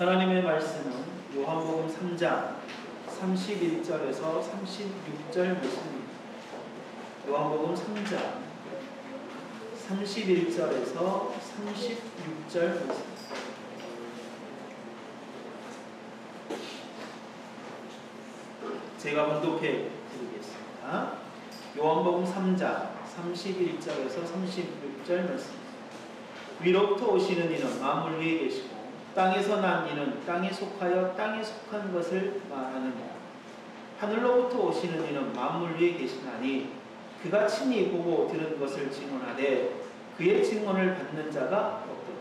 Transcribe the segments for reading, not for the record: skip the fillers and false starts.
하나님의 말씀은 요한복음 3장 31절에서 36절 말씀입니다. 요한복음 3장 31절에서 36절 말씀. 제가 문독해 드리겠습니다. 요한복음 3장 31절에서 36절 말씀. 위로부터 오시는 이는 만물 위에 계시고 땅에서 난 이는 땅에 속하여 땅에 속한 것을 말하느니라. 하늘로부터 오시는 이는 만물 위에 계시나니 그가 친히 보고 들은 것을 증언하되 그의 증언을 받는 자가 없도다.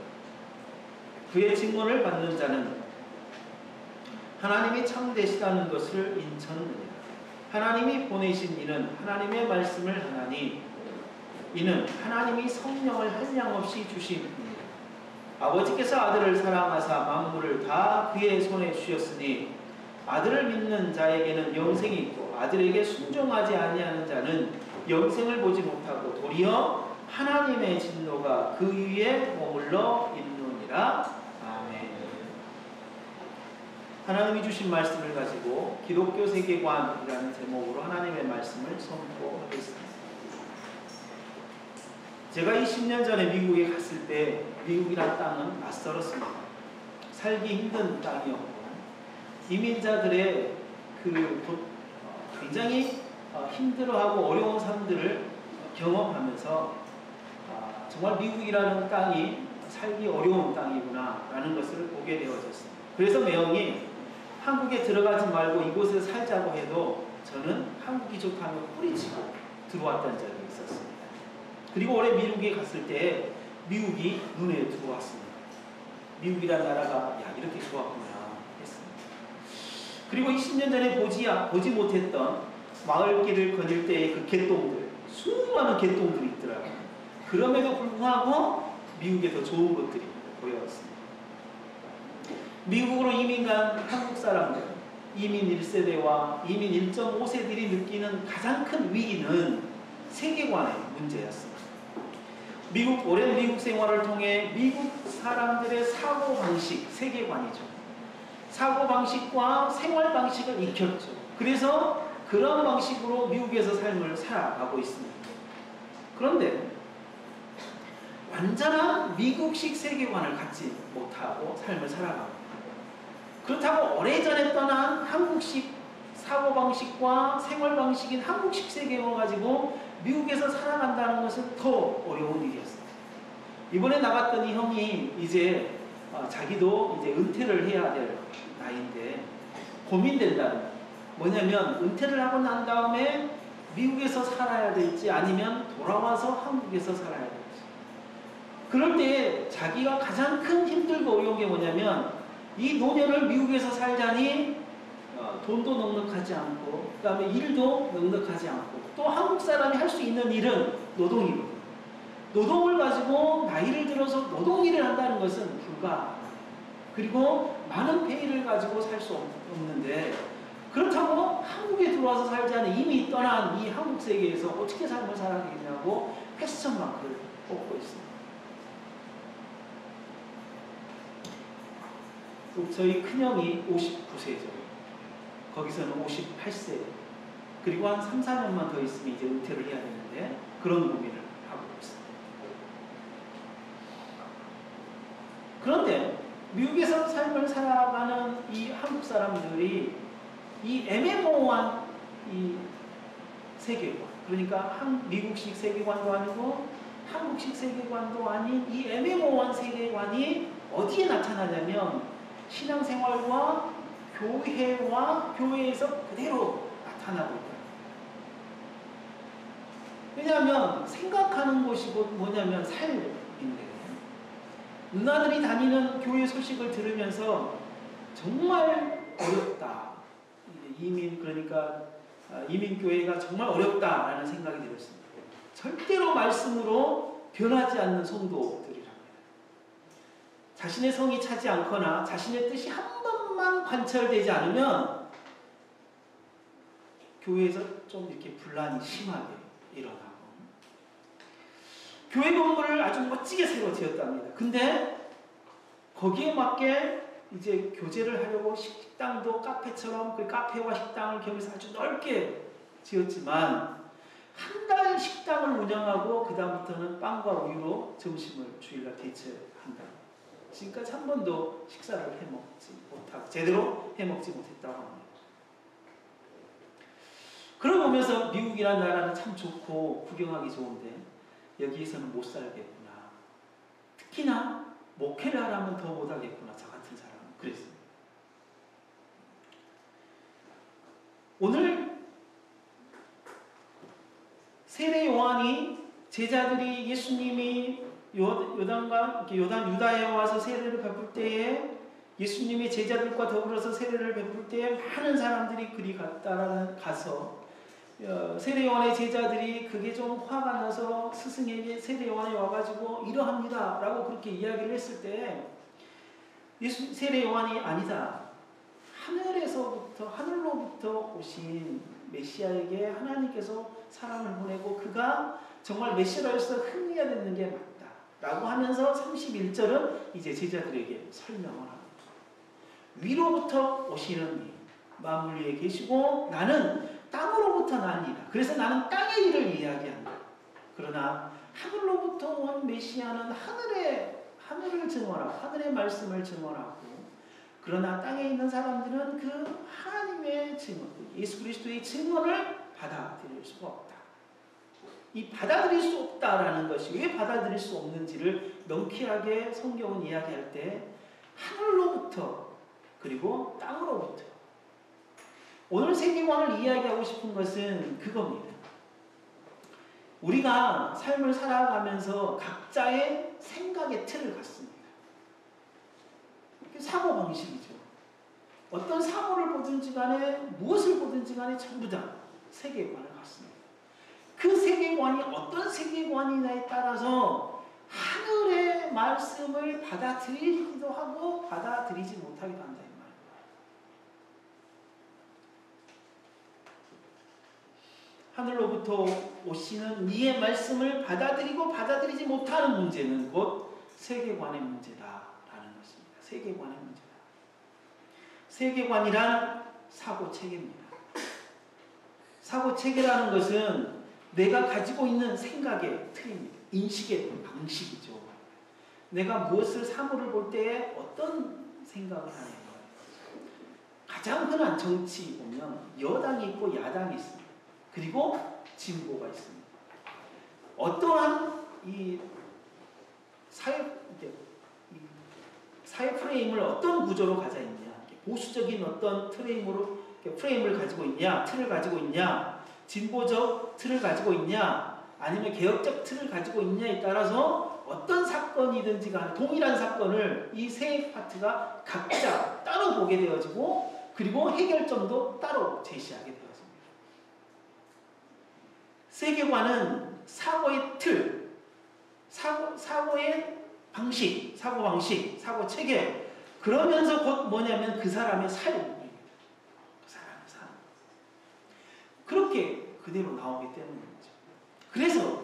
그의 증언을 받는 자는 하나님이 참되시다는 것을 인정하느니라. 하나님이 보내신 이는 하나님의 말씀을 하나니 이는 하나님이 성령을 한량없이 주심이니라. 아버지께서 아들을 사랑하사 만물을 다 그의 손에 주셨으니 아들을 믿는 자에게는 영생이 있고 아들에게 순종하지 아니하는 자는 영생을 보지 못하고 도리어 하나님의 진노가 그 위에 머물러 있느니라. 아멘. 하나님이 주신 말씀을 가지고 기독교 세계관이라는 제목으로 하나님의 말씀을 선포하겠습니다. 제가 20년 전에 미국에 갔을 때 미국이란 땅은 낯설었습니다. 살기 힘든 땅이었고 이민자들의 굉장히 힘들어하고 어려운 삶들을 경험하면서 정말 미국이라는 땅이 살기 어려운 땅이구나 라는 것을 보게 되어졌습니다. 그래서 매형이 한국에 들어가지 말고 이곳에 살자고 해도 저는 한국이 좋다며 뿌리치고 들어왔던 적이 있었습니다. 그리고 올해 미국에 갔을 때 미국이 눈에 들어왔습니다. 미국이라는 나라가 야 이렇게 좋았구나 했습니다. 그리고 20년 전에 보지 못했던 마을길을 거닐 때의 그 개똥들, 수많은 개똥들이 있더라고요. 그럼에도 불구하고 미국에 더 좋은 것들이 보였습니다. 미국으로 이민 간 한국 사람들, 이민 1세대와 이민 1.5세들이 느끼는 가장 큰 위기는 세계관의 문제였습니다. 오랜 미국 생활을 통해 미국 사람들의 사고방식, 세계관이죠. 사고방식과 생활방식을 익혔죠. 그래서 그런 방식으로 미국에서 삶을 살아가고 있습니다. 그런데 완전한 미국식 세계관을 갖지 못하고 삶을 살아갑니다. 그렇다고 오래전에 떠난 한국식 사고방식과 생활방식인 한국식 세계관을 가지고 미국에서 살아간다는 것은 더 어려운 일이었습니다. 이번에 나갔던 이 형이 이제 자기도 이제 은퇴를 해야 될 나이인데 고민된다는 거예요. 뭐냐면 은퇴를 하고 난 다음에 미국에서 살아야 될지 아니면 돌아와서 한국에서 살아야 될지. 그럴 때 자기가 가장 큰 힘들고 어려운 게 뭐냐면 이 노년을 미국에서 살자니 돈도 넉넉하지 않고 그 다음에 일도 넉넉하지 않고 또 한국 사람이 할 수 있는 일은 노동이거든요. 노동을 가지고 나이를 들어서 노동일을 한다는 것은 불가합니다. 그리고 많은 페이를 가지고 살 수 없는데 그렇다고 한국에 들어와서 살자니 이미 떠난 이 한국 세계에서 어떻게 삶을 살아야겠냐고 퀘스천 마크를 뽑고 있습니다. 저희 큰형이 59세죠. 거기서는 58세. 그리고 한 3, 4년만 더 있으면 이제 은퇴를 해야 되는데 그런 고민을 하고 있습니다. 그런데 미국에서 삶을 살아가는 이 한국 사람들이 이 애매모호한 이 세계관, 그러니까 미국식 세계관도 아니고 한국식 세계관도 아닌 이 애매모호한 세계관이 어디에 나타나냐면 신앙생활과 교회와 교회에서 그대로 나타나고 있다. 왜냐하면 생각하는 것이 뭐냐면 삶인데 누나들이 다니는 교회 소식을 들으면서 정말 어렵다. 그러니까 이민교회가 정말 어렵다라는 생각이 들었습니다. 절대로 말씀으로 변하지 않는 성도들이랍니다. 자신의 성이 차지 않거나 자신의 뜻이 한 번만 관철되지 않으면 교회에서 좀 이렇게 분란이 심하게 일어나고 교회 건물을 아주 멋지게 새로 지었답니다. 근데 거기에 맞게 이제 교제를 하려고 식당도 카페처럼 그 카페와 식당을 겸해서 아주 넓게 지었지만 한 달 식당을 운영하고 그 다음부터는 빵과 우유로 점심을 주일날 대체한다. 지금까지 한 번도 식사를 해먹지 못하고 제대로 해먹지 못했다고 합니다. 그러고 보면서 미국이라는 나라는 참 좋고 구경하기 좋은데 여기에서는 못 살겠구나. 특히나 목회를 하려면 더 못하겠구나. 저 같은 사람은 그랬습니다. 오늘 세례 요한이 제자들이 예수님이 요단 유다에 와서 세례를 베풀 때에 예수님이 제자들과 더불어서 세례를 베풀 때에 많은 사람들이 그리 가서 세례 요한의 제자들이 그게 좀 화가 나서 스승에게 세례 요한이 와가지고 이러합니다 라고 그렇게 이야기를 했을 때 세례 요한이 아니다. 하늘로부터 오신 메시아에게 하나님께서 사람을 보내고 그가 정말 메시아로서 흥해야 되는 게 맞다 라고 하면서 31절은 이제 제자들에게 설명을 합니다. 위로부터 오시는 이 만물 위에 계시고 나는 땅으로부터 나니라. 그래서 나는 땅의 일을 이야기한다. 그러나 하늘로부터 온 메시아는 하늘을 증언하고 하늘의 말씀을 증언하고 그러나 땅에 있는 사람들은 그 하나님의 증언, 예수 그리스도의 증언을 받아들일 수가 없다. 이 받아들일 수 없다라는 것이 왜 받아들일 수 없는지를 명쾌하게 성경은 이야기할 때 하늘로부터 그리고 땅으로부터 오늘 세계관을 이야기하고 싶은 것은 그겁니다. 우리가 삶을 살아가면서 각자의 생각의 틀을 갖습니다. 사고방식이죠. 어떤 사고를 보든지 간에 무엇을 보든지 간에 전부 다 세계관을 갖습니다. 그 세계관이 어떤 세계관이냐에 따라서 하늘의 말씀을 받아들이기도 하고 받아들이지 못하기도 한다. 하늘로부터 오시는 이의 말씀을 받아들이고 받아들이지 못하는 문제는 곧 세계관의 문제다라는 것입니다. 세계관의 문제다. 세계관이란 사고체계입니다. 사고체계라는 것은 내가 가지고 있는 생각의 틀입니다. 인식의 방식이죠. 내가 무엇을 사물을 볼 때에 어떤 생각을 하는 거예요. 가장 흔한 정치 보면 여당이 있고 야당이 있습니다. 그리고 진보가 있습니다. 어떠한 이 사회 프레임을 어떤 구조로 가져 있냐, 보수적인 어떤 프레임을 가지고 있냐, 틀을 가지고 있냐, 진보적 틀을 가지고 있냐, 아니면 개혁적 틀을 가지고 있냐에 따라서 어떤 사건이든지 간에 동일한 사건을 이 세 파트가 각자 따로 보게 되어지고 그리고 해결점도 따로 제시하게 되었습니다. 세계관은 사고의 틀, 사고의 방식, 사고방식, 사고체계 그러면서 곧 뭐냐면 그 사람의 삶입니다. 그 사람의 삶. 그렇게 그대로 나오기 때문이죠. 그래서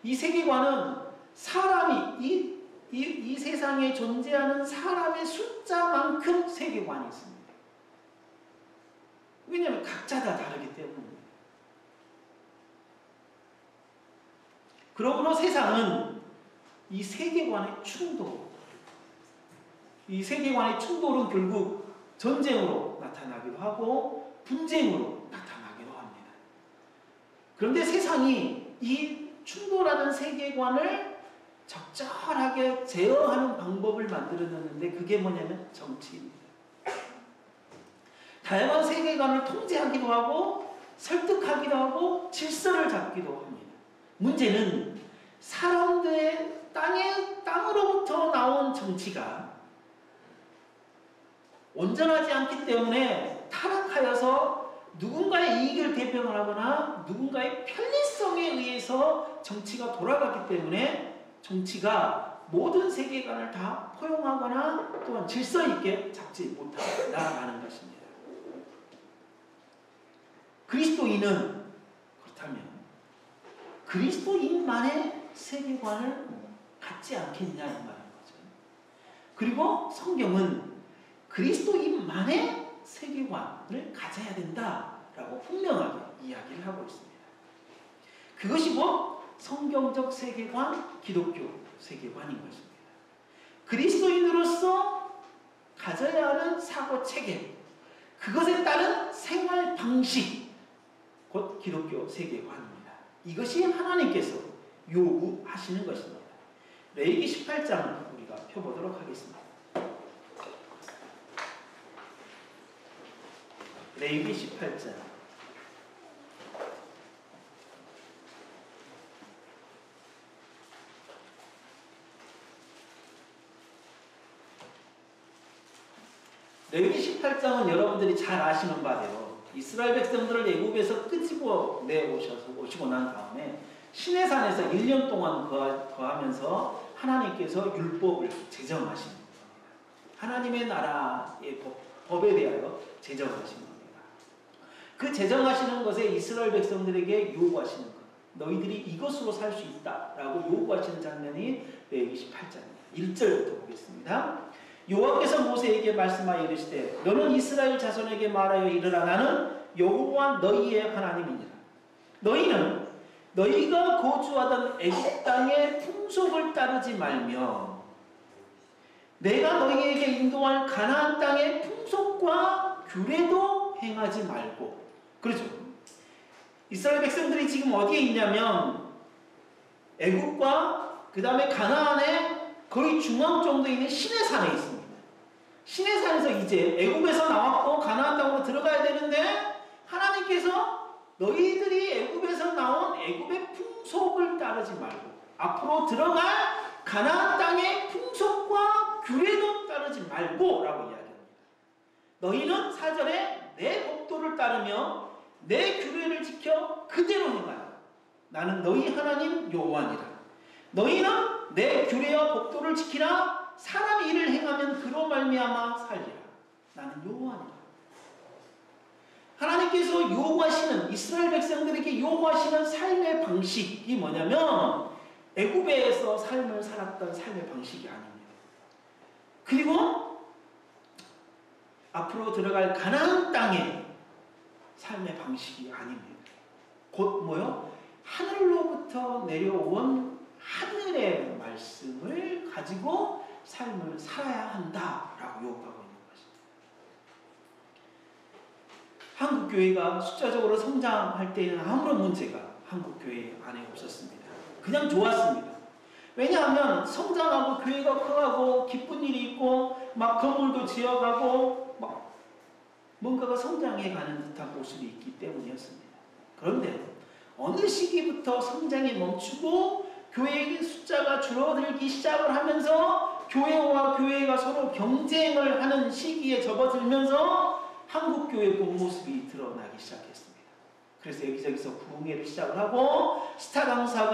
이 세계관은 사람이 이 세상에 존재하는 사람의 숫자만큼 세계관이 있습니다. 왜냐하면 각자 다 다르기 때문입니다. 그러므로 세상은 이 세계관의 충돌은 결국 전쟁으로 나타나기도 하고 분쟁으로 나타나기도 합니다. 그런데 세상이 이 충돌하는 세계관을 적절하게 제어하는 방법을 만들어냈는데 그게 뭐냐면 정치입니다. 다양한 세계관을 통제하기도 하고 설득하기도 하고 질서를 잡기도 합니다. 문제는 사람들의 땅으로부터 나온 정치가 온전하지 않기 때문에 타락하여서 누군가의 이익을 대변하거나 누군가의 편리성에 의해서 정치가 돌아가기 때문에 정치가 모든 세계관을 다 포용하거나 또한 질서 있게 잡지 못한다라는 것입니다. 그리스도인은 그렇다면 그리스도인만의 세계관을 갖지 않겠냐 이 말인 거죠. 그리고 성경은 그리스도인만의 세계관을 가져야 된다라고 분명하게 이야기를 하고 있습니다. 그것이 곧 성경적 세계관, 기독교 세계관인 것입니다. 그리스도인으로서 가져야 하는 사고체계, 그것에 따른 생활 방식, 곧 기독교 세계관입니다. 이것이 하나님께서 요구하시는 것입니다. 레위기 18장을 우리가 펴보도록 하겠습니다. 레위기 18장. 레위기 18장은 여러분들이 잘 아시는 바대로 이스라엘 백성들을 애굽에서 끄집어 오시고 난 다음에 시내산에서 1년 동안 거하면서 하나님께서 율법을 제정하신 겁니다. 하나님의 나라의 법에 대하여 제정하신 겁니다. 그 제정하시는 것에 이스라엘 백성들에게 요구하시는 것, 너희들이 이것으로 살 수 있다라고 요구하시는 장면이 레위기 18장입니다. 1절부터 보겠습니다. 여호와께서 모세에게 말씀하여 이르시되 너는 이스라엘 자손에게 말하여 이르라. 나는 여호와 너희의 하나님이니라. 너희는 너희가 거주하던 애굽 땅의 풍속을 따르지 말며 내가 너희에게 인도할 가나안 땅의 풍속과 규례도 행하지 말고. 그렇죠. 이스라엘 백성들이 지금 어디에 있냐면 애굽과 그 다음에 가나안의 거의 중앙 정도에 있는 시내산에 있습니다. 시내산에서 이제 애굽에서 나왔고 가나안 땅으로 들어가야 되는데 하나님께서 너희들이 애굽에서 나온 애굽의 풍속을 따르지 말고 앞으로 들어갈 가나안 땅의 풍속과 규례도 따르지 말고 라고 이야기합니다. 너희는 4절에 내 법도를 따르며 내 규례를 지켜 그대로 행하라. 나는 너희 하나님 여호와니라. 너희는 내 규례와 법도를 지키라. 사람이 이를 행하면 그로 말미암아 살리라. 나는 여호와니라. 하나님께서 요구하시는, 이스라엘 백성들에게 요구하시는 삶의 방식이 뭐냐면 애굽에서 삶을 살았던 삶의 방식이 아닙니다. 그리고 앞으로 들어갈 가나안 땅의 삶의 방식이 아닙니다. 곧 뭐요? 하늘로부터 내려온 하늘의 말씀을 가지고 삶을 살아야 한다라고 요구하고 있는 것입니다. 한국교회가 숫자적으로 성장할 때에는 아무런 문제가 한국교회 안에 없었습니다. 그냥 좋았습니다. 왜냐하면 성장하고 교회가 커가고 기쁜 일이 있고 막 건물도 지어가고 막 뭔가가 성장해가는 듯한 모습이 있기 때문이었습니다. 그런데 어느 시기부터 성장이 멈추고 교회의 숫자가 줄어들기 시작을 하면서 교회와 교회가 서로 경쟁을 하는 시기에 접어들면서 한국교회의 본 모습이 드러나기 시작했습니다. 그래서 여기저기서 부흥회를 시작을 하고 스타 강사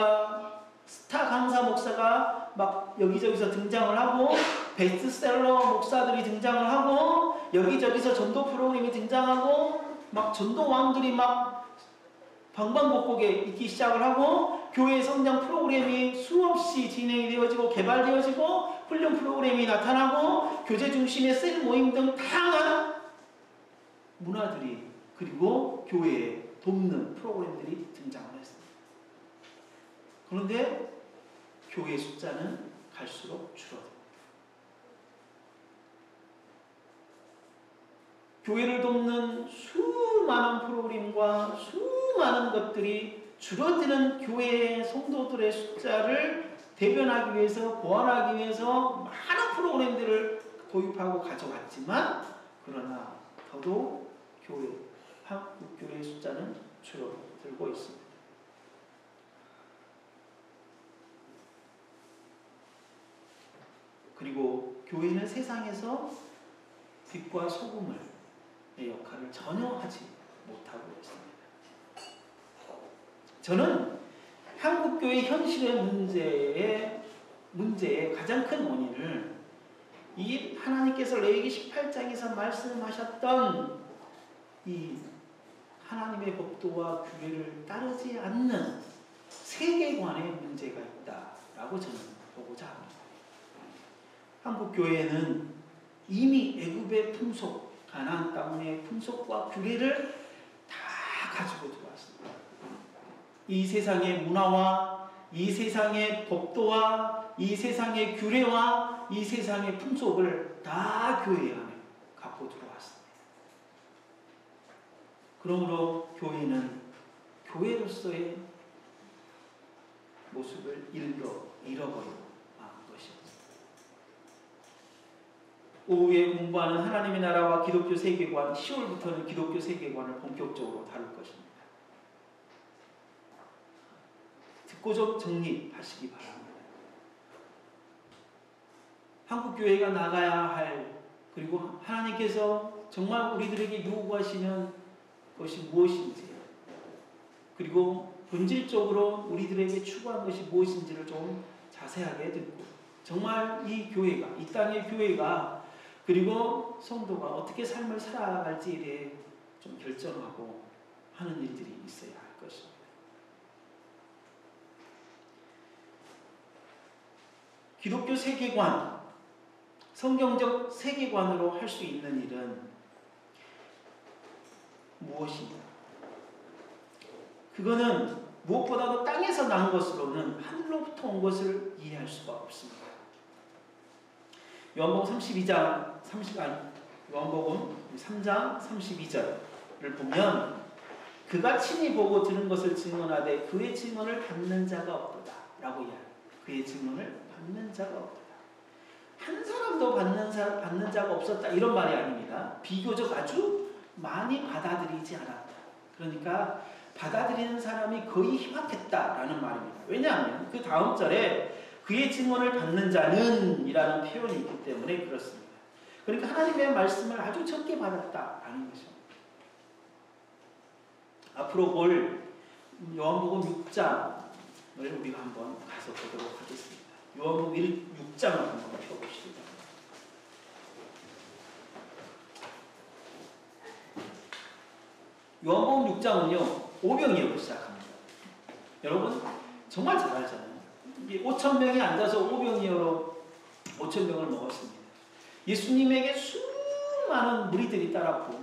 목사가 막 여기저기서 등장을 하고 베스트셀러 목사들이 등장을 하고 여기저기서 전도 프로그램이 등장하고 막 전도왕들이 막 방방곡곡에 있기 시작을 하고 교회 성장 프로그램이 수없이 진행이 되어지고 개발되어지고 훈련 프로그램이 나타나고 교제 중심의 셀 모임 등 다양한 문화들이 그리고 교회에 돕는 프로그램들이 등장을 했습니다. 그런데 교회 숫자는 갈수록 줄어듭니다. 교회를 돕는 수많은 프로그램과 수많은 것들이 줄어드는 교회의 성도들의 숫자를 대변하기 위해서, 보완하기 위해서 많은 프로그램들을 도입하고 가져갔지만 그러나 더더욱 한국 교회의 숫자는 줄어들고 있습니다. 그리고 교회는 세상에서 빛과 소금의 역할을 전혀 하지 못하고 있습니다. 저는 한국교회 현실의 문제의 가장 큰 원인을 이 하나님께서 레위기 18장에서 말씀하셨던 이 하나님의 법도와 규례를 따르지 않는 세계관의 문제가 있다라고 저는 보고자 합니다. 한국교회는 이미 애굽의 풍속, 가나안 땅의 풍속과 규례를 다 가지고 들어왔습니다. 이 세상의 문화와 이 세상의 법도와 이 세상의 규례와 이 세상의 풍속을 다 교회 안에 갖고 들어왔습니다. 그러므로 교회는 교회로서의 모습을 잃어버리고 만 것입니다. 오후에 공부하는 하나님의 나라와 기독교 세계관, 10월부터는 기독교 세계관을 본격적으로 다룰 것입니다. 듣고 좀 정립하시기 바랍니다. 한국교회가 나가야 할, 그리고 하나님께서 정말 우리들에게 요구하시는 것이 무엇인지, 그리고 본질적으로 우리들에게 추구한 것이 무엇인지를 좀 자세하게 듣고, 정말 이 교회가, 이 땅의 교회가, 그리고 성도가 어떻게 삶을 살아갈지에 대해 좀 결정하고 하는 일들이 있어야 할 것입니다. 기독교 세계관, 성경적 세계관으로 할 수 있는 일은 무엇인가? 그거는 무엇보다도 땅에서 난 것으로는 하늘로부터 온 것을 이해할 수가 없습니다. 요한복음 3장 32절을 보면 그가 친히 보고 들은 것을 증언하되 그의 증언을 받는 자가 없도다 라고 이야기합니다. 그의 증언을 받는 자가 없도다. 한 사람도 받는 자가 없었다 이런 말이 아닙니다. 비교적 아주 많이 받아들이지 않았다. 그러니까 받아들이는 사람이 거의 희박했다라는 말입니다. 왜냐하면 그 다음 절에 그의 증언을 받는 자는 이라는 표현이 있기 때문에 그렇습니다. 그러니까 하나님의 말씀을 아주 적게 받았다라는 것입니다. 앞으로 볼 요한복음 6장을 우리가 한번 가서 보도록 하겠습니다. 요한복음 6장을 한번 펴보시죠. 요한복음 6장은요 오병이어로 시작합니다. 여러분 정말 잘 알잖아요. 5,000명이 앉아서 오병이어로 5,000명을 먹었습니다. 예수님에게 수많은 무리들이 따랐고,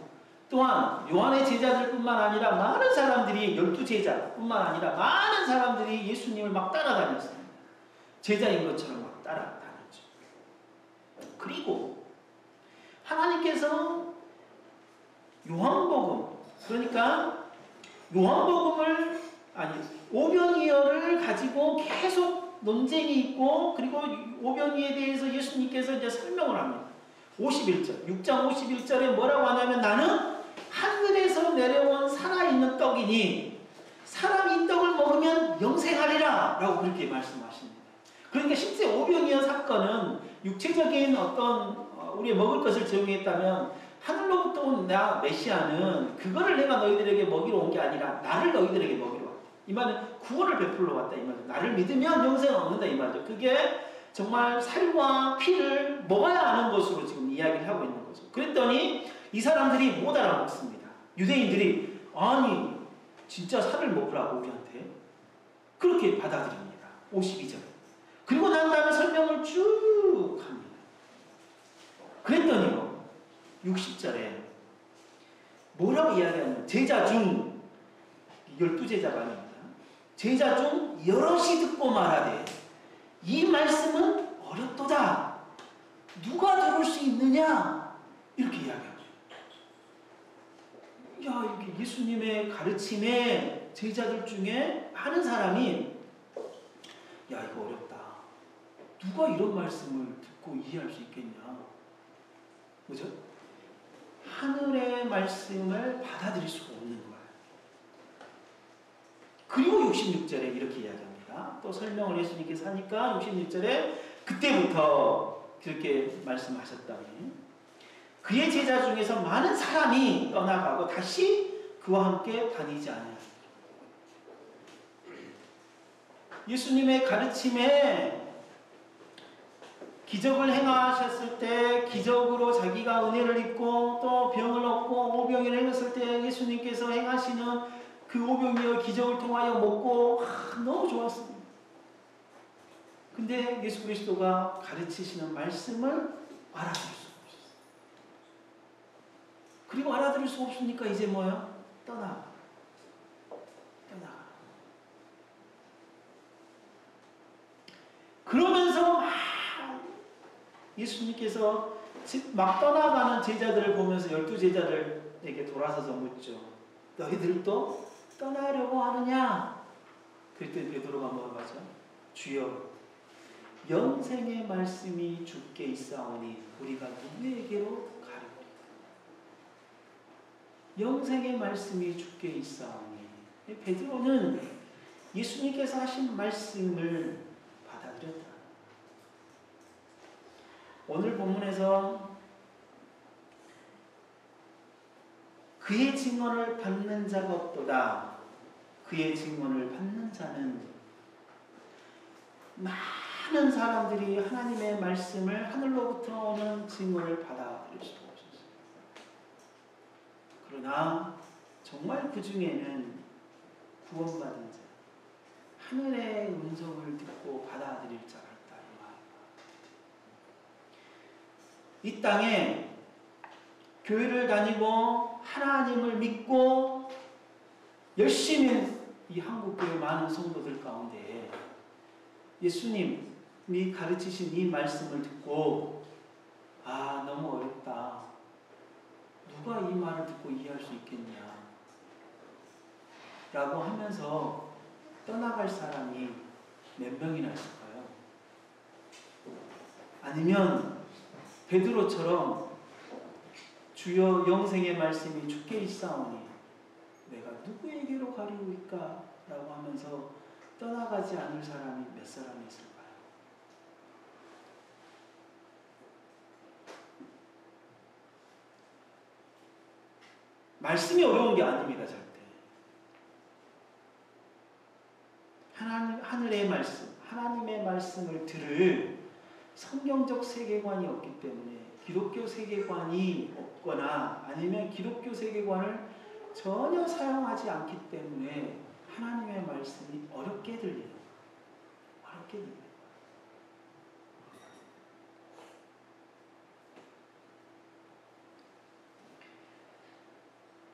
또한 요한의 제자들뿐만 아니라 많은 사람들이, 12제자뿐만 아니라 많은 사람들이 예수님을 막 따라다녔습니다. 제자인 것처럼 막 따라다녔죠. 그리고 하나님께서 요한복음, 그러니까 오병이어를 가지고 계속 논쟁이 있고, 그리고 오병이어에 대해서 예수님께서 이제 설명을 합니다. 51절, 6장 51절에 뭐라고 하냐면 나는 하늘에서 내려온 살아있는 떡이니 사람이 이 떡을 먹으면 영생하리라 라고 그렇게 말씀하십니다. 그러니까 실제 오병이어 사건은 육체적인 어떤 우리의 먹을 것을 제공했다면 하늘로부터 온 나 메시아는 그거를 내가 너희들에게 먹이러 온 게 아니라 나를 너희들에게 먹이러 왔다. 이 말은 구원을 베풀러 왔다 이 말이죠. 나를 믿으면 영생을 얻는다 이 말이죠. 그게 정말 살과 피를 먹어야 하는 것으로 지금 이야기를 하고 있는 거죠. 그랬더니 이 사람들이 못 알아먹습니다. 유대인들이 아니 진짜 살을 먹으라고 우리한테 그렇게 받아들입니다. 52절. 그리고 난 다음에 설명을 쭉 합니다. 그랬더니요 60절에 뭐라고 이야기하냐면 제자 중 12제자가 아닙니다. 제자 중 여럿이 듣고 말하되 이 말씀은 어렵도다. 누가 들을 수 있느냐? 이렇게 이야기하죠. 야, 이렇게 예수님의 가르침에 제자들 중에 많은 사람이 야, 이거 어렵다. 누가 이런 말씀을 듣고 이해할 수 있겠냐? 그죠? 하늘의 말씀을 받아들일 수가 없는 거예요. 그리고 66절에 이렇게 이야기합니다. 또 설명을 예수님께서 하니까 66절에 그때부터 그렇게 말씀하셨다니 그의 제자 중에서 많은 사람이 떠나가고 다시 그와 함께 다니지 않아요. 예수님의 가르침에 기적을 행하셨을 때 기적으로 자기가 은혜를 입고 또 병을 얻고 오병이어를 행했을 때 예수님께서 행하시는 그 오병이어 기적을 통하여 먹고 너무 좋았습니다. 근데 예수 그리스도가 가르치시는 말씀을 알아볼 수 없었어요. 그리고 알아들을 수 없으니까 이제 뭐야? 떠나. 그러면서 막 예수님께서 막 떠나가는 제자들을 보면서 12제자들에게 돌아서서 묻죠. 너희들도 떠나려고 하느냐? 그때 베드로가 뭐라고 하죠? 주여, 영생의 말씀이 주께 있사오니 우리가 누구에게로 가리오리까? 영생의 말씀이 주께 있사오니. 베드로는 예수님께서 하신 말씀을 받아들였다. 오늘 본문에서 그의 증언을 받는 자가 없도다. 그의 증언을 받는 자는 많은 사람들이 하나님의 말씀을 하늘로부터 오는 증언을 받아들일 수가 없었어요. 그러나 정말 그 중에는 구원받은 자, 하늘의 음성을 듣고 받아들일 자가 있다. 이 땅에 교회를 다니고 하나님을 믿고 열심히 이 한국교회 많은 성도들 가운데 예수님이 가르치신 이 말씀을 듣고 너무 어렵다. 누가 이 말을 듣고 이해할 수 있겠냐 라고 하면서 떠나갈 사람이 몇 명이나 있을까요? 아니면 베드로처럼 주여 영생의 말씀이 주께 있사오니 내가 누구에게로 가리우리까? 라고 하면서 떠나가지 않을 사람이 몇 사람이 있을까요? 말씀이 어려운 게 아닙니다. 절대. 하늘의 말씀, 하나님의 말씀을 들을 성경적 세계관이 없기 때문에 기독교 세계관이 없거나 아니면 기독교 세계관을 전혀 사용하지 않기 때문에 하나님의 말씀이 어렵게 들려요. 어렵게 들려요.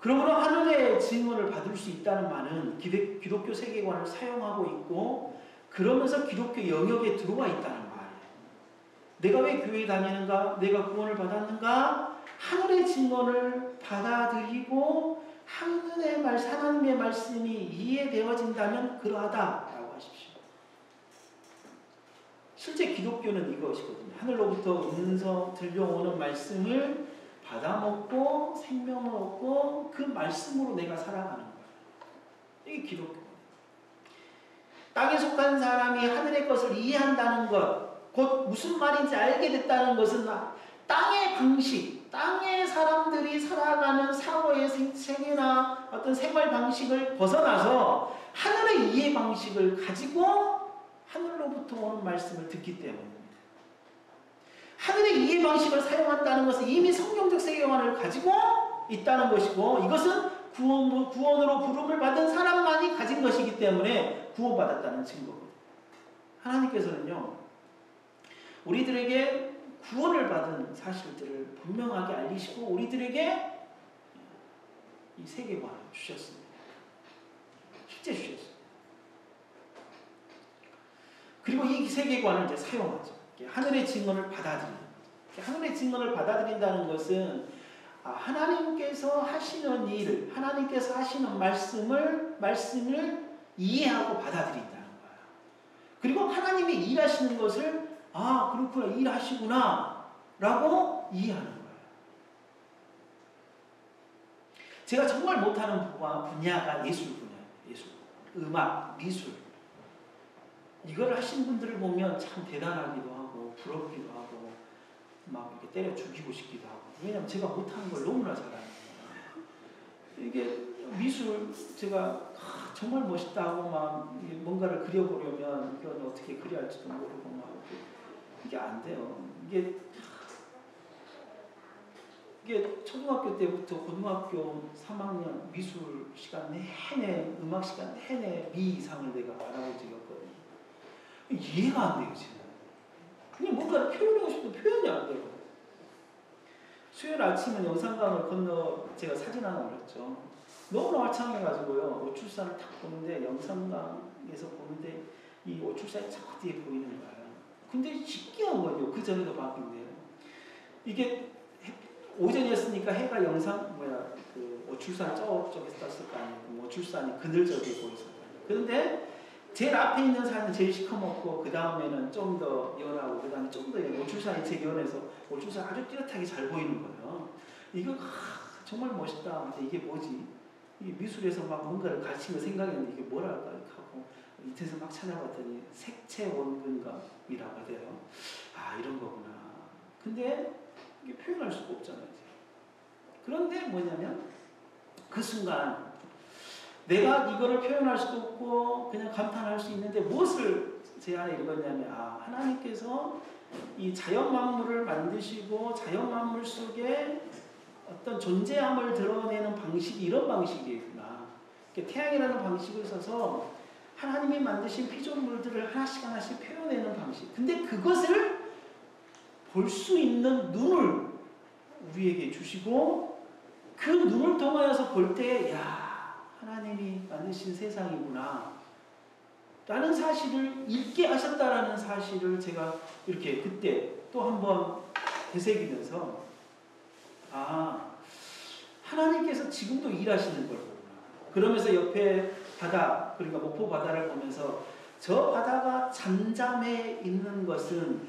그러므로 하늘의 증언을 받을 수 있다는 말은 기독교 세계관을 사용하고 있고 그러면서 기독교 영역에 들어와 있다는 말이에요. 내가 왜 교회에 다니는가? 내가 구원을 받았는가? 하늘의 증언을 받아들이고 하나님의 말씀이 이해되어진다면 그러하다라고 하십시오. 실제 기독교는 이것이거든요. 하늘로부터 음성 들려오는 말씀을 받아먹고 생명을 얻고 그 말씀으로 내가 살아가는 거예요. 이게 기독교예요. 땅에 속한 사람이 하늘의 것을 이해한다는 것, 곧 무슨 말인지 알게 됐다는 것은 땅의 방식, 땅의 사람들이 살아가는 사고의 생애나 어떤 생활 방식을 벗어나서 하늘의 이해 방식을 가지고 하늘로부터 오는 말씀을 듣기 때문입니다. 하늘의 이해 방식을 사용한다는 것은 이미 성경적 세계관을 가지고 있다는 것이고 이것은 구원으로 부름을 받은 사람만이 가진 것이기 때문에 구원받았다는 증거거든요. 하나님께서는요, 우리들에게 구원을 받은 사실들을 분명하게 알리시고 우리들에게 이 세계관을 주셨습니다. 실제 주셨습니다. 그리고 이 세계관을 이제 사용하죠. 하늘의 증언을 받아들이는 거죠. 하늘의 증언을 받아들인다는 것은 하나님께서 하시는 일을, 하나님께서 하시는 말씀을 이해하고 받아들인다는 거예요. 그리고 하나님이 일하시는 것을 그렇구나, 일하시구나 라고 이해하는 거예요. 제가 정말 못하는 분야가 예술 분야예요. 예술, 음악, 미술. 이걸 하신 분들을 보면 참 대단하기도 하고 부럽기도 하고 막 이렇게 때려 죽이고 싶기도 하고. 왜냐하면 제가 못하는 걸 너무나 잘하는 거예요. 이게 미술 제가 정말 멋있다 하고 막 뭔가를 그려보려면 이건 어떻게 그려야 할지도 모르고 막 이게 안 돼요. 이게 초등학교 때부터 고등학교 3학년 미술 시간 내내, 음악 시간 내내 미 이상을 내가 알아본 적이 없거든요. 이해가 안 돼요, 지금. 그냥 뭔가를 표현하고 싶은데 표현이 안 돼요. 수요일 아침은 영산강을 건너 제가 사진 하나 올렸죠. 너무나 화창해가지고요. 오출산을 딱 보는데 영산강에서 보는데 이 오출산이 자꾸 뒤에 보이는 거예요. 근데 신기한 거죠. 그 전에도 봤는데요. 이게 오전이었으니까 해가 그 오출산 저쪽에서 떴을 거 아니에요. 오출산이 그늘적에 보였을 거예요. 그런데 제일 앞에 있는 산은 제일 시커멓고 그 다음에는 좀 더 연하고 그 다음에 좀 더 오출산이 제일 연해서 오출산 아주 뚜렷하게 잘 보이는 거예요. 이거 정말 멋있다. 근데 이게 뭐지? 이 미술에서 막 뭔가를 가르치는 생각했는데 이게 뭐랄까 하고 인터넷에서 막 찾아봤더니 색채 원근감이라고 하대요. 아, 이런 거구나. 근데 이게 표현할 수가 없잖아요. 그런데 뭐냐면 그 순간 내가 이거를 표현할 수도 없고 그냥 감탄할 수 있는데 무엇을 제 안에 읽었냐면 하나님께서 이 자연 만물을 만드시고 자연 만물 속에 어떤 존재함을 드러내는 방식이 이런 방식이구나. 태양이라는 방식을 써서 하나님이 만드신 피조물들을 하나씩 하나씩 표현하는 방식. 근데 그것을 볼 수 있는 눈을 우리에게 주시고 그 눈을 통하여서 볼 때 하나님이 만드신 세상이구나 라는 사실을 읽게 하셨다라는 사실을 제가 이렇게 그때 또 한번 되새기면서 하나님께서 지금도 일하시는 거구나. 그러면서 옆에 바다, 그러니까 목포 바다를 보면서 저 바다가 잠잠해 있는 것은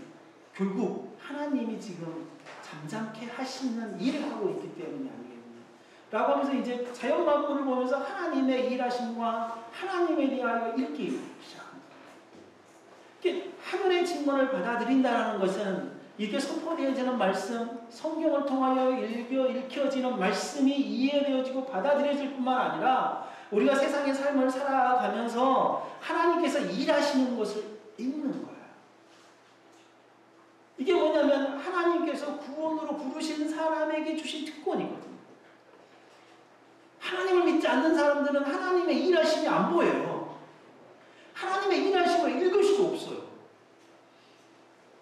결국 하나님이 지금 잠잠케 하시는 일을 하고 있기 때문이 아니겠느냐. 라고 하면서 이제 자연 만물을 보면서 하나님의 일하심과 하나님에 대하여 읽기 시작합니다. 하늘의 직문을 받아들인다는 것은 이렇게 선포되어지는 말씀, 성경을 통하여 읽혀지는 말씀이 이해되어지고 받아들여질 뿐만 아니라 우리가 세상의 삶을 살아가면서 하나님께서 일하시는 것을 읽는 거예요. 이게 뭐냐면 하나님께서 구원으로 부르신 사람에게 주신 특권이거든요. 하나님을 믿지 않는 사람들은 하나님의 일하심이 안 보여요. 하나님의 일하심을 읽을 수가 없어요.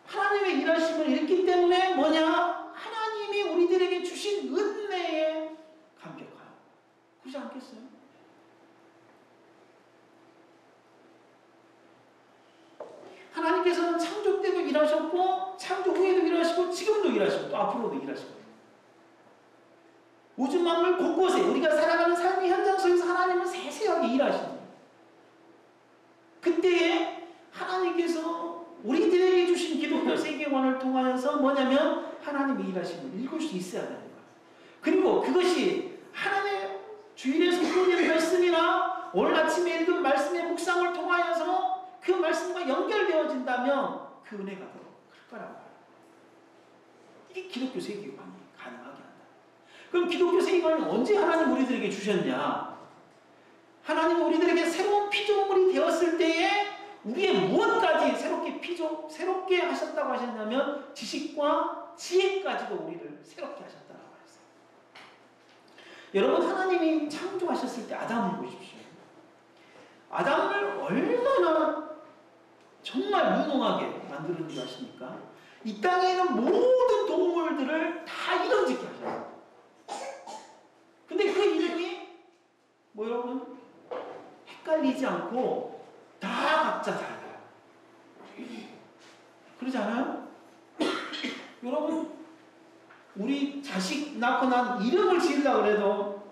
하나님의 일하심을 읽기 때문에 뭐냐? 하나님이 우리들에게 주신 은혜에 감격하여. 그렇지 않겠어요? 하나님께서는 창조 때도 일하셨고 창조 후에도 일하시고 지금도 일하시고 또 앞으로도 일하시거든요. 우주 만물 곳곳에 우리가 살아가는 삶의 현장 속에서 하나님은 세세하게 일하십니다. 그때에 하나님께서 우리들에게 주신 기독교 세계관을 통하여서 뭐냐면 하나님의 일하심을 읽을 수 있어야 되는 거예요. 그리고 그것이 하나님의 주일에 선포된 말씀이나 오늘 아침에 읽은 말씀의 묵상을 통하여서 그 말씀과 연결되어진다면 그 은혜가 더 클 거라고 봐요. 이게 기독교 세계관이 가능하게 한다. 그럼 기독교 세계관은 언제 하나님 우리들에게 주셨냐? 하나님은 우리들에게 새로운 피조물이 되었을 때에 우리의 무엇까지 새롭게 하셨다고 하셨냐면 지식과 지혜까지도 우리를 새롭게 하셨다고 하셨어요. 여러분, 하나님이 창조하셨을 때 아담을 보십시오. 아담을 얼마나 정말 유능하게 만들었는지 아십니까? 이 땅에 있는 모든 동물들을 다 이름짓게 하셨어요. 근데 그 이름이 뭐 여러분 헷갈리지 않고 다 각자 달라요. 그러지 않아요? 여러분, 우리 자식 낳고 난 이름을 지으려고 해도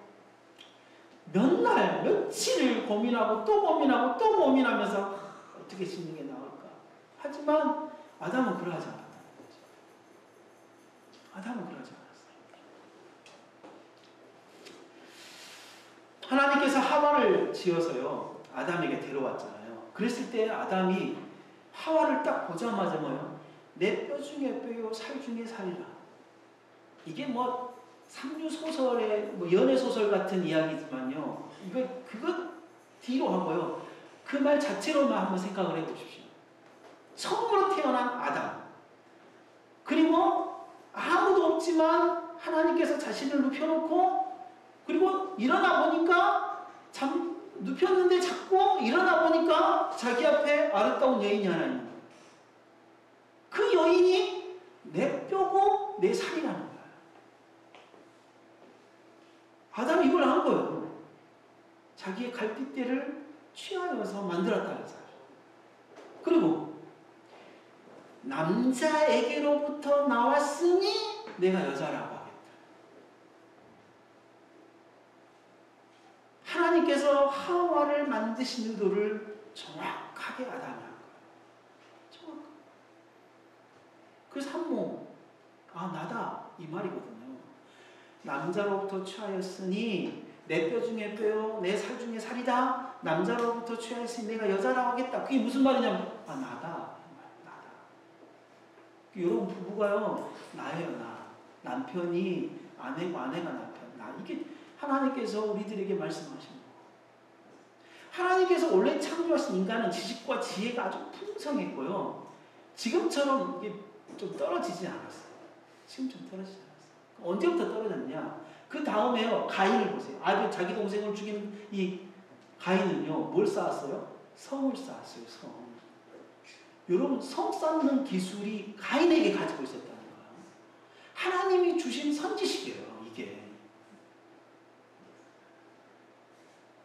몇 날, 며칠 고민하고 또 고민하고 또 고민하면서 어떻게 짓는 게 나을까? 하지만 아담은 그러하지 않았다. 아담은 그러하지 않았어요. 하나님께서 하와를 지어서요 아담에게 데려왔잖아요. 그랬을 때 아담이 하와를 딱 보자마자 뭐요? 내 뼈 중에 뼈요 살 중에 살이라. 이게 뭐 상류소설의 뭐 연애소설 같은 이야기지만요, 그것 뒤로 하고요 그 말 자체로만 한번 생각을 해보십시오. 처음으로 태어난 아담, 그리고 아무도 없지만 하나님께서 자신을 눕혀놓고, 그리고 일어나 보니까 눕혔는데 자꾸 일어나 보니까 자기 앞에 아름다운 여인이 하나 있는 거예요. 그 여인이 내 뼈고 내 살이라는 거예요. 이걸 한 거예요. 자기의 갈빗대를 취하여서 만들었다는 사실. 그리고 남자에게로부터 나왔으니 내가 여자라고 하겠다. 하나님께서 하와를 만드신 의도를 정확하게 아담이 한 거예요. 정확하게. 그래서 한모, 나다 이 말이거든요. 남자로부터 취하였으니 내 뼈 중에 뼈요 내 살 중에 살이다. 남자로부터 취하였으니 내가 여자라고 하겠다. 그게 무슨 말이냐면 나다. 여러분 부부가요 나예요. 나. 남편이 아내고 아내가 남편. 나. 이게 하나님께서 우리들에게 말씀하신 거예요. 하나님께서 원래 창조하신 인간은 지식과 지혜가 아주 풍성했고요. 지금처럼 이게 좀 떨어지지 않았어요. 지금 좀 떨어지지 않았어요. 언제부터 떨어졌냐? 그 다음에요. 가인을 보세요. 자기 동생을 죽인 이 가인은요. 뭘 쌓았어요? 성을 쌓았어요. 성. 여러분 성 쌓는 기술이 가인에게 가지고 있었다는 거예요. 하나님이 주신 선지식이에요. 이게.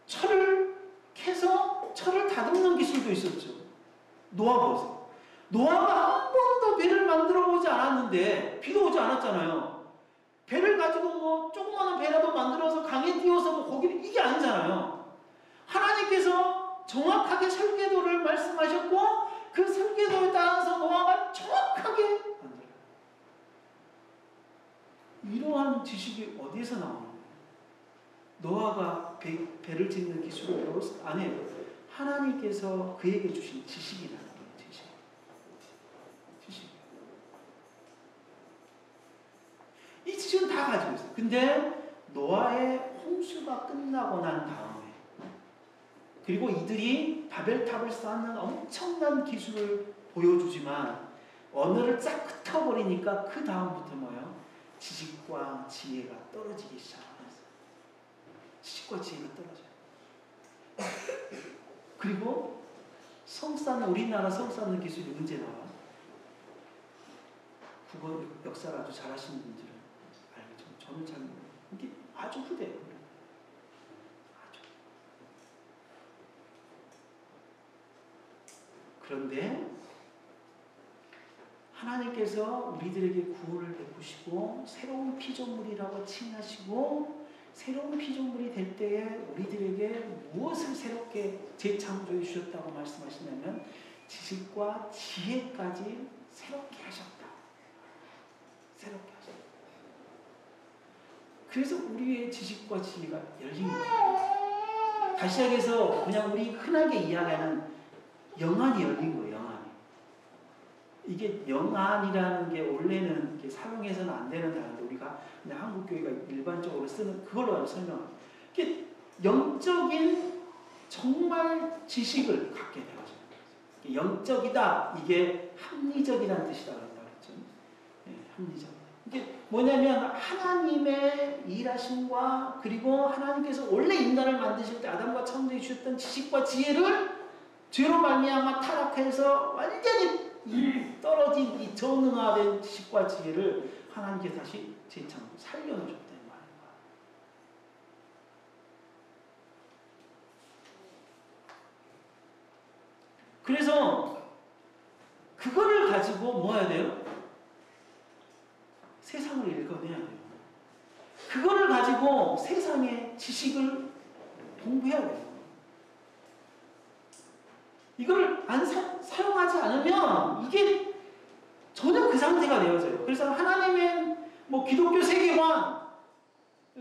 철을 캐서 철을 다듬는 기술도 있었죠. 노아 보세요. 노아가 한 번도 배를 만들어 보지 않았는데 비도 오지 않았잖아요. 배를 가지고 뭐 조그마한 배라도 만들어서 강에 띄워서 뭐 거기를 이게 아니잖아요. 하나님께서 정확하게 설계도를 말씀하셨고 그 설계도에 따라서 노아가 정확하게 만들어요. 이러한 지식이 어디에서 나오는 거예요? 노아가 배를 짓는 기술을 배웠을 때 아니에요. 하나님께서 그에게 주신 지식이라는 거예요. 지식. 이 지식은 다 가지고 있어요. 근데 노아의 홍수가 끝나고 난 다음에 그리고 이들이 바벨탑을 쌓는 엄청난 기술을 보여주지만 언어를 쫙 흩어버리니까 그 다음부터 뭐예요? 지식과 지혜가 떨어지기 시작했어요. 지식과 지혜가 떨어져요. 그리고 우리나라 성 쌓는 기술이 언제 나와요? 국어 역사를 아주 잘하시는 분들은 알겠죠. 저는 잘 모르겠어요. 이게 아주 후대예요. 아주. 그런데 하나님께서 우리들에게 구원을 베푸시고 새로운 피조물이라고 칭하시고 새로운 피조물이 될 때에 우리들에게 무엇을 새롭게 재창조해 주셨다고 말씀하시냐면 지식과 지혜까지 새롭게 하셨다. 새롭게 하셨다. 그래서 우리의 지식과 지혜가 열린 거예요. 다시 시작해서 그냥 우리 흔하게 이야기하는 영안이 열린 거예요. 영안이. 이게 영안이라는 게 원래는 이렇게 사용해서는 안 되는 단어인데 우리가 그냥 한국 교회가 일반적으로 쓰는 그걸로 설명합니다. 이게 영적인 정말 지식을 갖게 되어져요. 영적이다. 이게 합리적이라는 뜻이라고 했죠. 네, 합리적. 이게 뭐냐면 하나님의 일하심과 그리고 하나님께서 원래 인간을 만드실 때 아담과 창조해 주셨던 지식과 지혜를 죄로 말미암아 타락해서 완전히 떨어진 이 전능화된 지식과 지혜를 하나님께서 다시 재창조 살려놓으셨다는 말입니다. 그래서 그거를 가지고 뭐 해야 돼요? 세상을 읽어내야 돼요. 그거를 가지고 세상의 지식을 공부해야 돼요. 이걸 안 사용하지 않으면 이게 전혀 그 상태가 되어져요. 그래서 하나님의 뭐 기독교 세계관,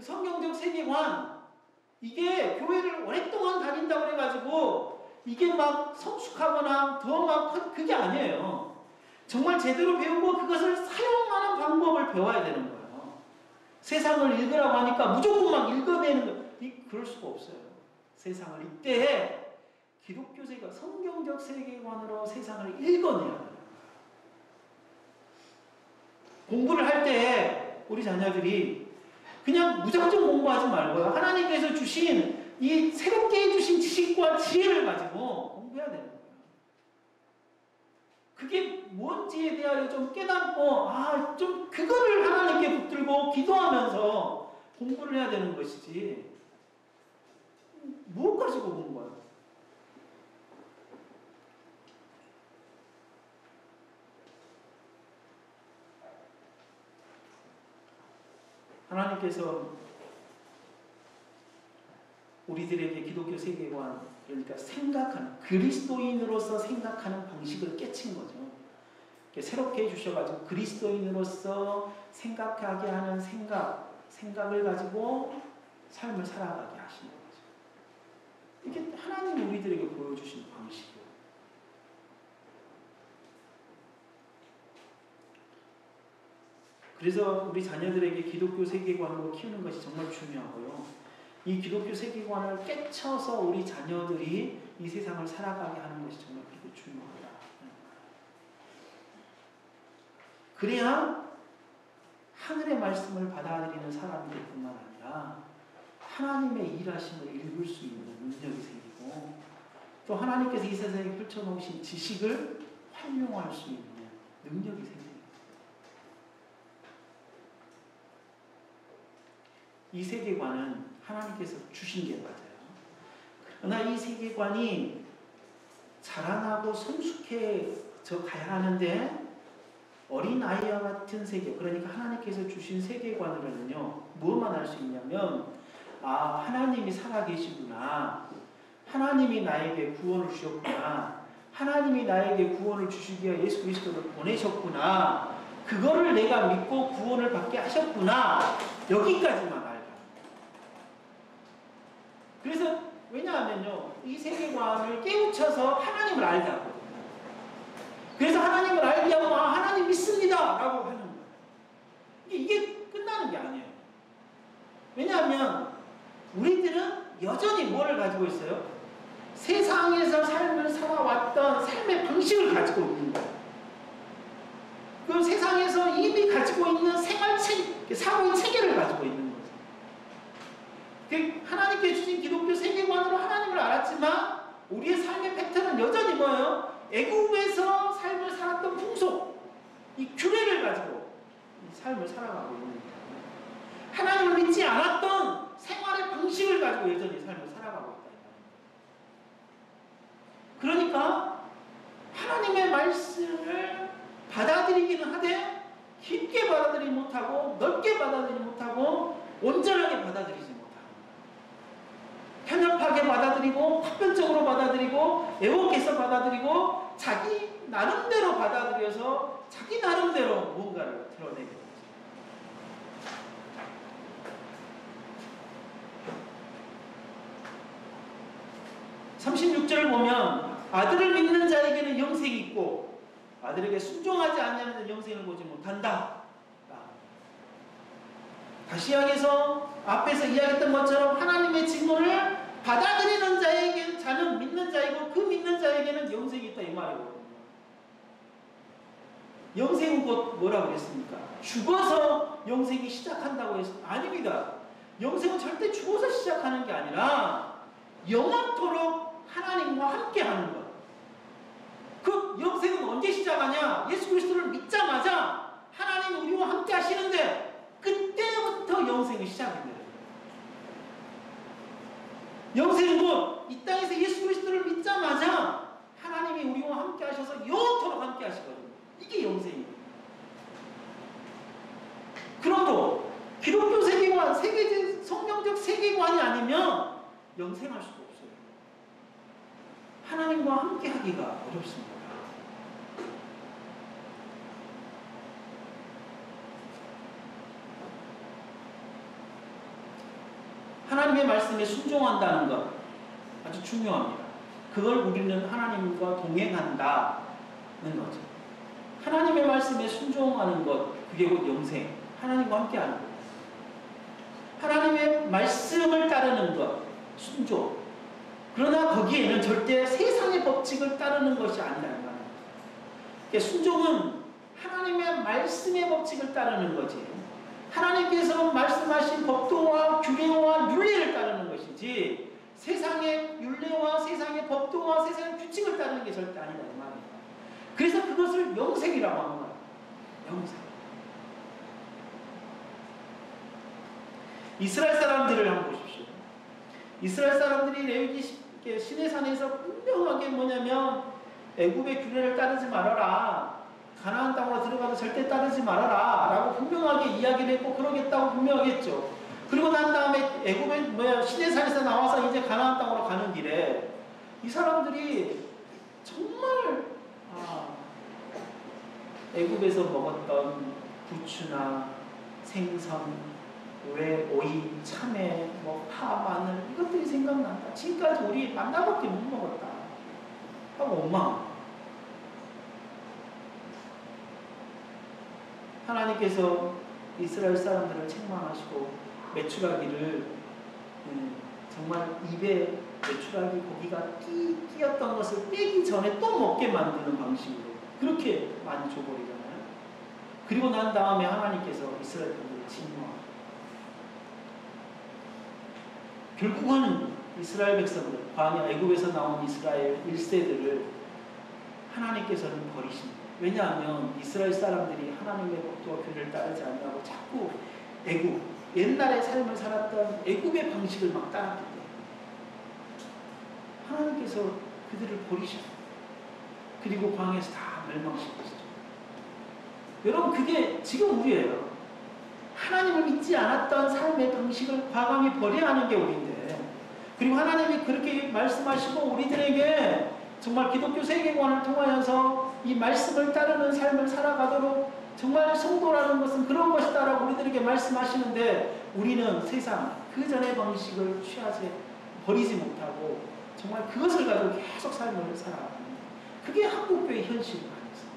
성경적 세계관, 이게 교회를 오랫동안 다닌다고 해가지고 이게 막 성숙하거나 더 막 그게 아니에요. 정말 제대로 배우고 그것을 사용하는 방법을 배워야 되는 거예요. 세상을 읽으라고 하니까 무조건 막 읽어내는 거, 그럴 수가 없어요. 세상을 이때 기독교 세계관, 성경적 세계관으로 세상을 읽어내야 돼요. 공부를 할 때 우리 자녀들이 그냥 무작정 공부하지 말고요. 하나님께서 주신 이 새롭게 해주신 지식과 지혜를 가지고 공부해야 되는 거예요. 그게 뭔지에 대하여 좀 깨닫고 좀 그거를 하나님께 붙들고 기도하면서 공부를 해야 되는 것이지 무엇 가지고 본 거야? 하나님께서 우리들에게 기독교 세계관, 그러니까 생각하는, 그리스도인으로서 생각하는 방식을 깨친 거죠. 새롭게 해주셔가지고 그리스도인으로서 생각하게 하는 생각을 가지고 삶을 살아가게 하시는 거죠. 이게 하나님이 우리들에게 보여주신 방식이에요. 그래서 우리 자녀들에게 기독교 세계관으로 키우는 것이 정말 중요하고요. 이 기독교 세계관을 깨쳐서 우리 자녀들이 이 세상을 살아가게 하는 것이 정말 그렇게 중요하다. 그래야 하늘의 말씀을 받아들이는 사람이 될 뿐만 아니라 하나님의 일하심을 읽을 수 있는 능력이 생기고, 또 하나님께서 이 세상에 펼쳐놓으신 지식을 활용할 수 있는 능력이 생깁니다. 이 세계관은 하나님께서 주신 게 맞아요. 그러나 이 세계관이 자라나고 성숙해져 가야 하는데, 어린아이와 같은 세계, 그러니까 하나님께서 주신 세계관으로는요, 무엇만 할 수 있냐면, 아, 하나님이 살아계시구나, 하나님이 나에게 구원을 주셨구나, 하나님이 나에게 구원을 주시기 위해 예수 그리스도를 보내셨구나, 그거를 내가 믿고 구원을 받게 하셨구나, 여기까지만 알다. 그래서 왜냐하면요, 이 세계관을 깨우쳐서 하나님을 알자고. 그래서 하나님을 알게 하고, 아, 하나님 믿습니다 라고 하는 거예요. 이게 끝나는 게 아니에요. 왜냐하면 우리들은 여전히 뭐를 가지고 있어요? 세상에서 삶을 살아왔던 삶의 방식을 가지고 있는 거예요. 그 세상에서 이미 가지고 있는 사고의 체계를 가지고 있는 거죠. 하나님께 주신 기독교 세계관으로 하나님을 알았지만 우리의 삶의 패턴은 여전히 뭐예요? 애국에서 삶을 살았던 풍속, 이 규례를 가지고 이 삶을 살아가고 있는 거예요. 하나님을 믿지 않았던 생활의 방식을 가지고 여전히 삶을 살아가고 있다. 그러니까 하나님의 말씀을 받아들이기는 하되 깊게 받아들이지 못하고 넓게 받아들이지 못하고 온전하게 받아들이지 못하고, 편협하게 받아들이고 파편적으로 받아들이고 애곡해서 받아들이고 자기 나름대로 받아들여서 자기 나름대로 뭔가를 드러내게 됩니다. 36절을 보면 아들을 믿는 자에게는 영생이 있고 아들에게 순종하지 않냐면 영생을 보지 못한다. 다시 이야기해서 앞에서 이야기했던 것처럼 하나님의 직분을 받아들이는 자에게는, 자는 믿는 자이고 그 믿는 자에게는 영생이 있다, 이 말이거든요. 영생은 곧 뭐라고 그랬습니까? 죽어서 영생이 시작한다고 해서 아닙니다. 영생은 절대 죽어서 시작하는 게 아니라 영원토록 하나님과 함께 하는 것. 그 영생은 언제 시작하냐? 예수 그리스도를 믿자마자 하나님 우리와 함께 하시는데 그때부터 영생이 시작됩니다. 영생은 곧 이 땅에서 예수 그리스도를 믿자마자 하나님이 우리와 함께 하셔서 영원토록 함께 하시거든요. 이게 영생입니다. 그럼도 기독교 세계관, 성경적 세계관이 아니면 영생할 수가 없어요. 하나님과 함께 하기가 어렵습니다. 하나님의 말씀에 순종한다는 것 아주 중요합니다. 그걸 우리는 하나님과 동행한다는 거죠. 하나님의 말씀에 순종하는 것, 그게 곧 영생, 하나님과 함께하는 것. 하나님의 말씀을 따르는 것, 순종. 그러나 거기에는 절대 세상의 법칙을 따르는 것이 아니라는 거예요. 그러니까 순종은 하나님의 말씀의 법칙을 따르는 거지, 하나님께서 말씀하신 법도와 규례와 윤리를 따르는 것이지 세상의 윤례와 세상의 법도와 세상의 규칙을 따르는 게 절대 아니다, 이 말입니다. 그래서 그것을 영생이라고 하는 거예요. 영생. 이스라엘 사람들을 한번 보십시오. 이스라엘 사람들이 레위기 시내산에서 분명하게 뭐냐면 애굽의 규례를 따르지 말아라. 가나안 땅으로 들어가도 절대 따르지 말아라. 라고 분명하게 이야기를 했고 그러겠다고 분명하게 했죠. 그리고 난 다음에 애굽의 시내산에서 나와서 이제 가나안 땅으로 가는 길에 이 사람들이 정말 애굽에서 먹었던 부추나 생선, 오이, 참외, 파, 마늘 이것들이 생각난다. 지금까지 우리 만나밖에 못 먹었다 하고 원망. 하나님께서 이스라엘 사람들을 책망하시고 메추라기를 정말 입에 메추라기 고기가 끼었던 것을 빼기 전에 또 먹게 만드는 방식으로 그렇게 많이 줘버리잖아요. 그리고 난 다음에 하나님께서 이스라엘 분들을 침노하고 결국은 이스라엘 백성들, 광야 애굽에서 나온 이스라엘 1세들을 하나님께서는 버리십니다. 왜냐하면 이스라엘 사람들이 하나님의 법도와 규례를 따르지 않냐고 자꾸 애굽, 옛날에 삶을 살았던 애굽의 방식을 막 따랐기 때문에 하나님께서 그들을 버리셨어요. 그리고 광야에서 다 멸망시키시죠. 여러분 그게 지금 우리예요. 하나님을 믿지 않았던 삶의 방식을 과감히 버려야 하는 게 우리인데 그리고 하나님이 그렇게 말씀하시고 우리들에게 정말 기독교 세계관을 통하여서 이 말씀을 따르는 삶을 살아가도록 정말 성도라는 것은 그런 것이다 라고 우리들에게 말씀하시는데 우리는 세상 그 전의 방식을 버리지 못하고 정말 그것을 가지고 계속 삶을 살아가는 그게 한국교회의 현실이 아니었어요.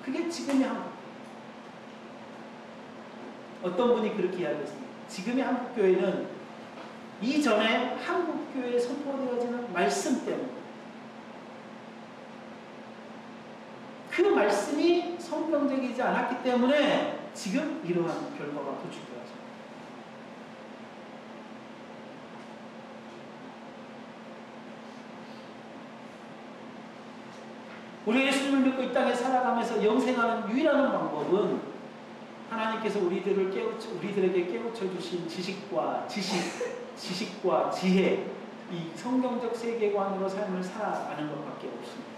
그게 지금의 한국교회. 어떤 분이 그렇게 이야기했습니다. 지금의 한국교회는 이전에 한국교회에 선포되어지는 말씀 때문에 그 말씀이 성경적이지 않았기 때문에 지금 이러한 결과가 도출되어져. 우리가 예수님을 믿고 이 땅에 살아가면서 영생하는 유일한 방법은 하나님께서 우리들에게 깨우쳐 주신 지식과 지혜, 이 성경적 세계관으로 삶을 살아가는 것밖에 없습니다.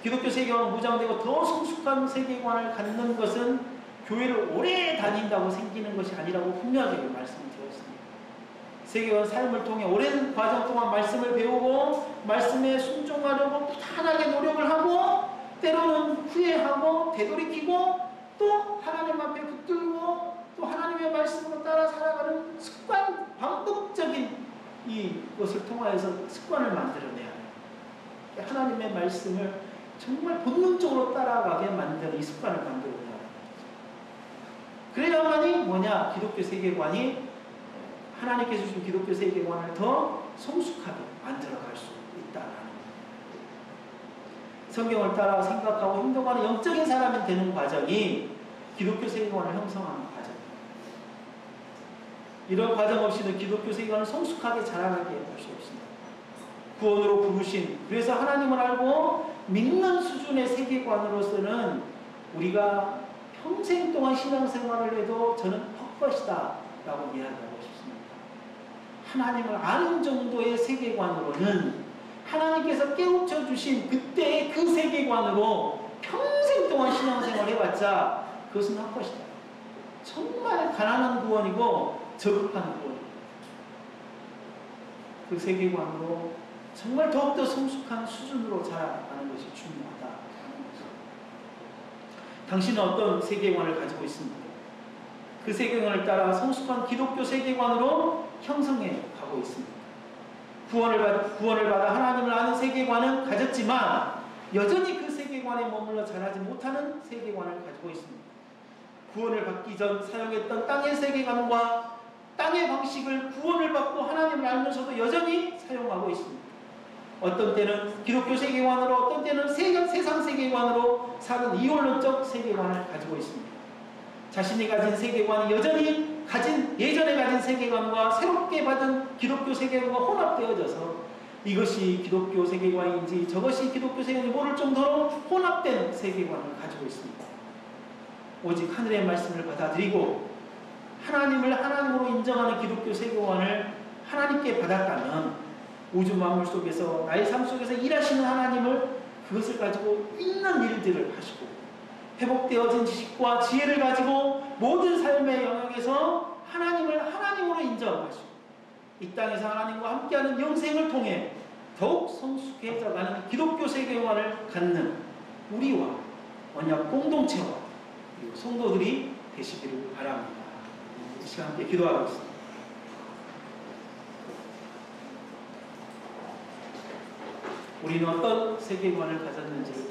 기독교 세계관은 무장되고 더 성숙한 세계관을 갖는 것은 교회를 오래 다닌다고 생기는 것이 아니라고 분명하게 말씀을 드렸습니다. 세계관 삶을 통해 오랜 과정 동안 말씀을 배우고 말씀에 순종하려고 부단하게 노력을 하고 때로는 후회하고 되돌이키고 또 하나님 앞에 붙들고 또 하나님의 말씀으로 따라 살아가는 습관, 반복적인 이것을 통하여서 습관을 만들어내야 해요. 하나님의 말씀을 정말 본능적으로 따라가게 만드는 이 습관을 만들어내야 해요. 그래야만이 기독교 세계관이 하나님께서 주신 기독교 세계관을 더 성숙하게 만들어갈 수 있다라는 거예요. 성경을 따라 생각하고 행동하는 영적인 사람이 되는 과정이 기독교 세계관을 형성하는 과정입니다. 이런 과정 없이는 기독교 세계관을 성숙하게 자라나게 할 수 없습니다. 구원으로 부르신, 그래서 하나님을 알고 믿는 수준의 세계관으로서는 우리가 평생 동안 신앙생활을 해도 저는 헛것이다 라고 이야기하고 싶습니다. 하나님을 아는 정도의 세계관으로는 하나님께서 깨우쳐 주신 그때의 그 세계관으로 평생 동안 신앙생활을 해봤자 그것은 헛것이다. 정말 가난한 구원이고 저급한 구원입니다. 그 세계관으로 정말 더욱더 성숙한 수준으로 자라가는 것이 중요하다 하는 것입니다. 당신은 어떤 세계관을 가지고 있습니까? 그 세계관을 따라 성숙한 기독교 세계관으로 형성해 가고 있습니다. 구원을 받아 하나님을 아는 세계관은 가졌지만 여전히 그 세계관에 머물러 자라지 못하는 세계관을 가지고 있습니다. 구원을 받기 전 사용했던 땅의 세계관과 땅의 방식을 구원을 받고 하나님을 알면서도 여전히 사용하고 있습니다. 어떤 때는 기독교 세계관으로, 어떤 때는 세상 세계관으로 사는 이원론적 세계관을 가지고 있습니다. 자신이 가진 세계관이 여전히 예전에 가진 세계관과 새롭게 받은 기독교 세계관과 혼합되어져서 이것이 기독교 세계관인지 저것이 기독교 세계관인지 모를 정도로 혼합된 세계관을 가지고 있습니다. 오직 하늘의 말씀을 받아들이고 하나님을 하나님으로 인정하는 기독교 세계관을 하나님께 받았다면 우주 만물 속에서 나의 삶 속에서 일하시는 하나님을 그것을 가지고 있는 일들을 하시고 회복되어진 지식과 지혜를 가지고 모든 삶의 영역에서 하나님을 하나님으로 인정하시고 이 땅에서 하나님과 함께하는 영생을 통해 더욱 성숙해져가는 기독교 세계관을 갖는 우리와 언약 공동체와 그리고 성도들이 되시기를 바랍니다. 이 시간 함께 기도하겠습니다. 우리는 어떤 세계관을 가졌는지